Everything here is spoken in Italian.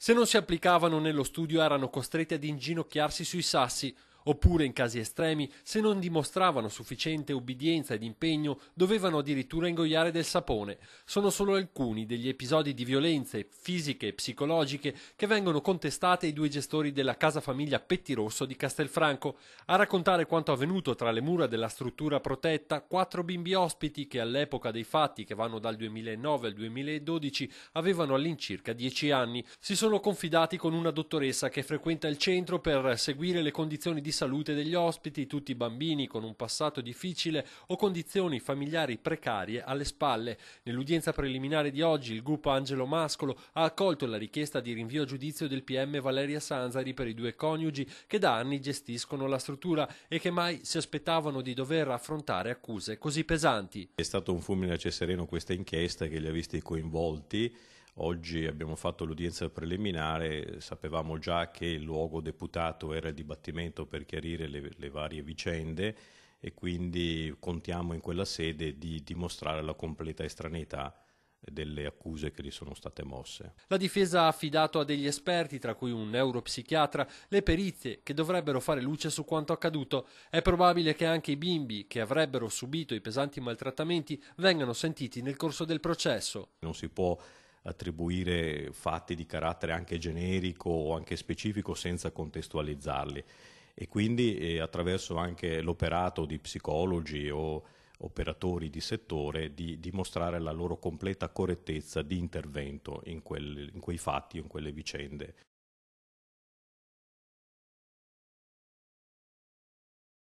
Se non si applicavano nello studio erano costretti ad inginocchiarsi sui sassi, oppure in casi estremi, se non dimostravano sufficiente ubbidienza ed impegno, dovevano addirittura ingoiare del sapone. Sono solo alcuni degli episodi di violenze fisiche e psicologiche che vengono contestate ai due gestori della casa famiglia Pettirosso di Castelfranco. A raccontare quanto avvenuto tra le mura della struttura protetta, 4 bimbi ospiti che all'epoca dei fatti, che vanno dal 2009 al 2012, avevano all'incirca 10 anni. Si sono confidati con una dottoressa che frequenta il centro per seguire le condizioni di salute degli ospiti, tutti bambini con un passato difficile o condizioni familiari precarie alle spalle. Nell'udienza preliminare di oggi il gruppo Angelo Mascolo ha accolto la richiesta di rinvio a giudizio del PM Valeria Sanzari per i due coniugi che da anni gestiscono la struttura e che mai si aspettavano di dover affrontare accuse così pesanti. È stato un fulmine a ciel sereno questa inchiesta che li ha visti coinvolti. Oggi abbiamo fatto l'udienza preliminare, sapevamo già che il luogo deputato era il dibattimento per chiarire le varie vicende e quindi contiamo in quella sede di dimostrare la completa estraneità delle accuse che gli sono state mosse. La difesa ha affidato a degli esperti, tra cui un neuropsichiatra, le perizie che dovrebbero fare luce su quanto accaduto. È probabile che anche i bimbi che avrebbero subito i pesanti maltrattamenti vengano sentiti nel corso del processo. Non si può attribuire fatti di carattere anche generico o anche specifico senza contestualizzarli e quindi attraverso anche l'operato di psicologi o operatori di settore di dimostrare la loro completa correttezza di intervento in quei fatti o in quelle vicende.